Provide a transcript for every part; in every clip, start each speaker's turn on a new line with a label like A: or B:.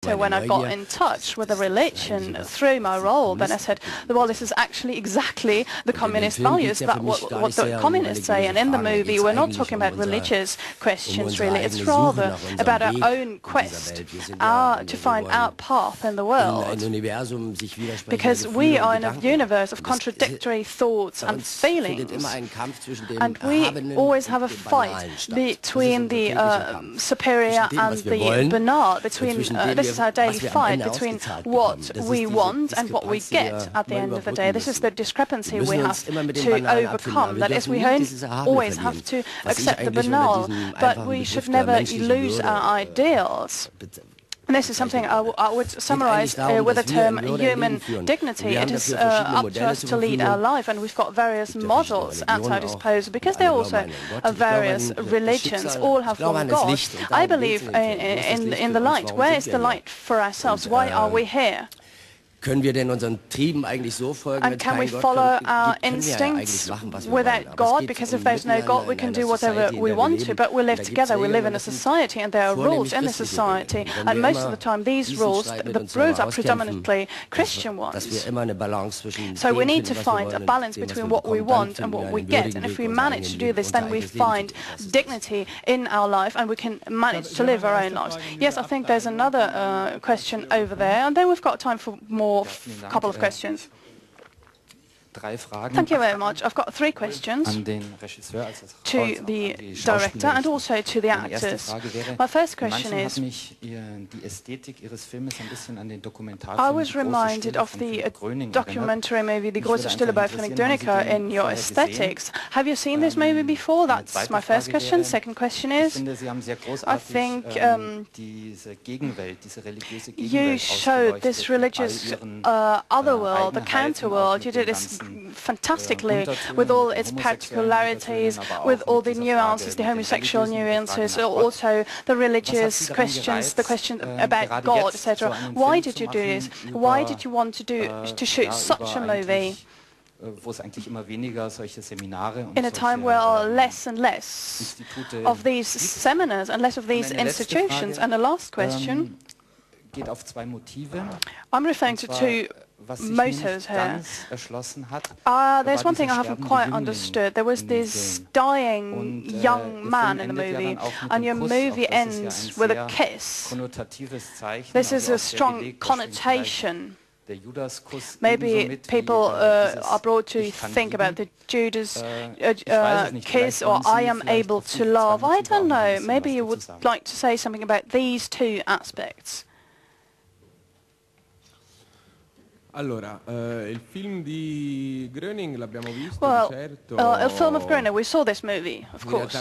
A: So when I got in touch with the religion through my role, then I said, well, this is actually exactly the communist values, that what the communists say. And in the movie, we're not talking about religious questions, really. It's rather about our own quest to find our path in the world. Because we are in a universe of contradictory thoughts and feelings. And we always have a fight between the superior and the banal, between this is our daily fight between what we want and what we get at the end of the day. This is the discrepancy we have to overcome. That is, we always have to accept the banal, but we should never lose our ideals. And this is something I would summarize with the term human dignity. It is up to us to lead our life, and we've got various models at our disposal, because there are also various religions, all have one God. I believe in the light. Where is the light for ourselves? Why are we here?
B: Können wir denn unseren Trieben eigentlich so folgen,
A: and can we follow our instincts without God? Because if there's no God, we can do whatever we want to, but we live together, we live in a society, and there are rules in the society, and most of the time these rules, the rules are predominantly Christian ones. So we need to find a balance between what we want and what we get, and if we manage to do this, then we find dignity in our life, and we can manage to live our own lives. Yes, I think there's another question over there, and then we've got time for more couple of questions. Thank you very much. I've got 3 questions to the director and also to the actors. My first question is, I was reminded of the documentary movie Die große Stille bei Friedrich Dönneker in your aesthetics. Have you seen this movie before? That's my first question. Second question is, I think you showed this religious otherworld, the counterworld. You did this fantastically with all its particularities, with all the nuances, the homosexual nuances, also the religious questions, the question about God, etc. Why did you do this? Why did you want to shoot such a movie in a time where less and less of these seminars and less of these institutions? And the last question, I'm referring to 2 motives here. There's one thing I haven't quite understood. There was this dying young man in the movie, and your movie ends with a kiss. This is a strong connotation. Maybe people are brought to think about the Judas kiss, or I am able to love. I don't know. Maybe you would like to say something about these 2 aspects.
C: Allora, il film di Gröning l'abbiamo visto,
A: well,
C: certo.
A: A film of Gröning, we saw this movie, of course.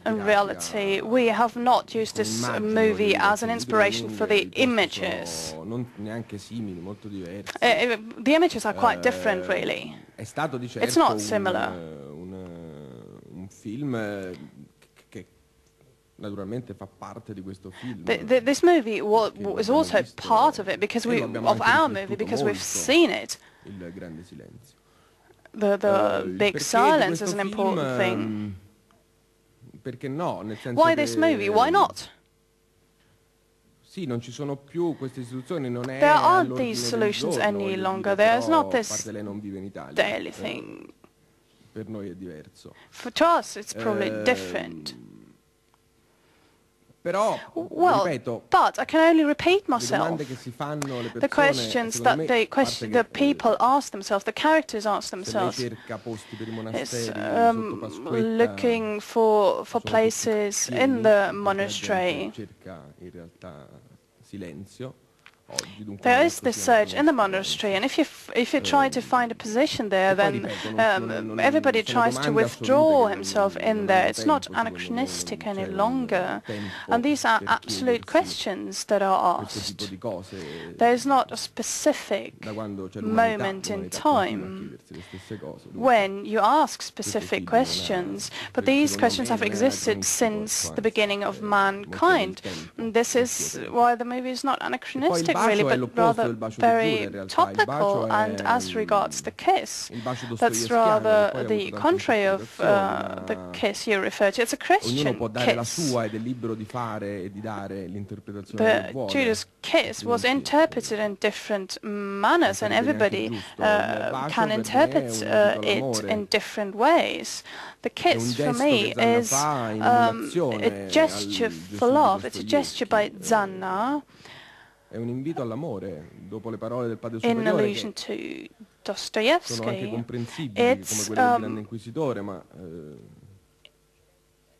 A: In reality, we have not used this movie as an inspiration for the images. The images are quite different, really. It's not similar.
C: Un film naturalmente fa parte di questo film.
A: This movie was also part of it, because of our movie, because we've seen it.
C: Il grande silenzio.
A: The big silence is an important thing.
C: Perché no? Nel senso
A: Why this movie? Why not?
C: Sì, non ci sono più queste istituzioni, non è
A: there aren't these solutions any longer. There's not this daily thing.
C: Per noi è diverso.
A: For us, it's probably different.
C: Però,
A: well,
C: ripeto,
A: but I can only repeat myself. The questions that the people ask themselves, the characters ask themselves, is looking for places in the monastery. There is this search in the monastery, and if you try to find a position there, then everybody tries to withdraw himself in there. It's not anachronistic any longer, and these are absolute questions that are asked. There is not a specific moment in time when you ask specific questions, but these questions have existed since the beginning of mankind. And this is why the movie is not anachronistic.
C: bacio
A: really,
C: è
A: but
C: l'opposto
A: rather
C: del bacio di Giuda,
A: very
C: in realtà. Il
A: topical.
C: bacio
A: And
C: è
A: as regards the kiss,
C: il bacio
A: that's
C: dostoevskiano, che
A: rather
C: poi ha
A: the
C: avuto tante
A: contrary of
C: interpretazioni,
A: the
C: ma
A: kiss you refer to. It's a
C: ognuno
A: Christian
C: può dare la
A: kiss.
C: sua ed è libero di fare e di dare l'interpretazione che
A: But
C: vuole.
A: Judas' kiss was
C: Altrimenti,
A: interpreted in different manners, and
C: sarebbe neanche
A: everybody
C: giusto. Il bacio
A: can
C: per me è
A: interpret
C: un invito
A: it
C: all'amore.
A: in different ways. The
C: È un
A: kiss for
C: gesto
A: me
C: che Zanna
A: is
C: fa in
A: a
C: emulazione
A: gesture
C: al
A: for
C: Gesù di
A: love. It's a gesture by
C: Dostoevskij.
A: Zanna
C: È un invito all'amore, dopo le parole del Padre
A: in
C: Superiore,
A: allusion
C: che
A: to
C: sono anche
A: Dostoevsky.
C: comprensibili, come
A: It's
C: quelle del Grande Inquisitore, ma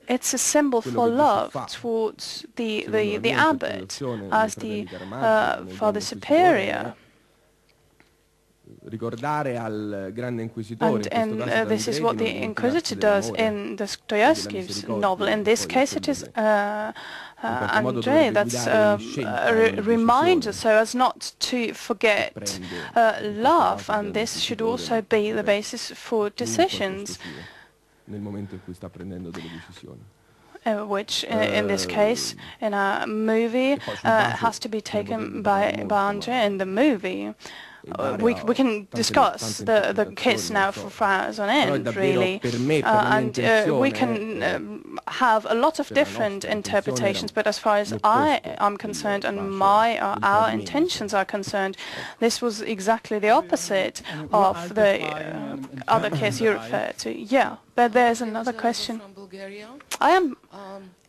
A: it's a symbol
C: quello
A: for
C: che Gesù
A: love
C: fa,
A: towards the
C: secondo la mia
A: abbot
C: interpretazione,
A: as
C: nei Fratelli
A: the
C: Karamazov, nel
A: Father
C: Grande Inquisitore,
A: Superior.
C: è ricordare al Grande Inquisitore,
A: And
C: in questo caso
A: this is what the
C: Dante,
A: Inquisitor does in Dostoevsky's novel. In this case, it is Andrei that's reminds us so as not to forget love, and this should also be the basis for decisions,
C: nel momento in cui sta prendendo delle decisioni.
A: which in this case, in a movie, has to be taken by Andrei in the movie. We can discuss the kiss now for hours on end, really, and we can have a lot of different interpretations, but as far as I am concerned and our intentions are concerned, this was exactly the opposite of the other kiss you referred to. Yeah, but there's another question.
D: From Bulgaria.
A: I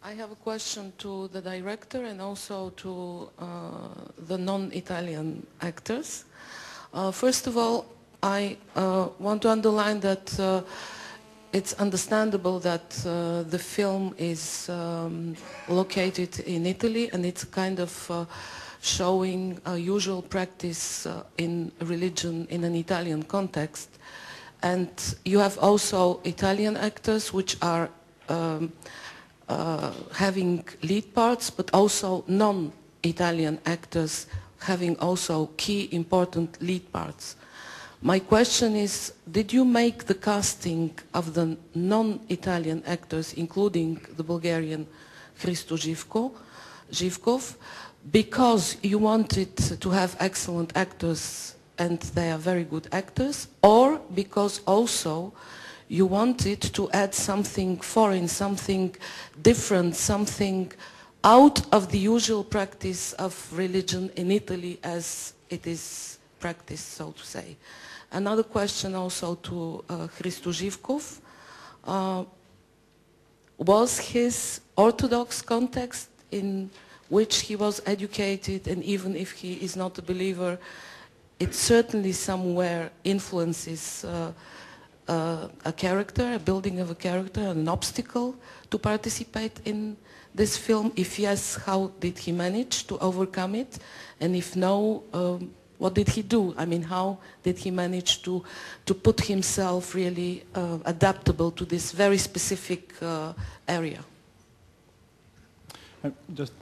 D: I have a question to the director and also to the non-Italian actors. First of all, I want to underline that it's understandable that the film is located in Italy, and it's kind of showing a usual practice in religion in an Italian context. And you have also Italian actors which are having lead parts, but also non-Italian actors having also key important lead parts. My question is, did you make the casting of the non-Italian actors, including the Bulgarian Hristo Živkov, because you wanted to have excellent actors and they are very good actors, or because also you wanted to add something foreign, something different, something out of the usual practice of religion in Italy as it is practiced, so to say? Another question also to Hristo Živkov. Was his Orthodox context in which he was educated, and even if he is not a believer, it certainly somewhere influences a character, a building of a character, an obstacle to participate in this film? If yes, how did he manage to overcome it? And if no, what did he do? I mean, how did he manage to put himself really adaptable to this very specific area?
E: Just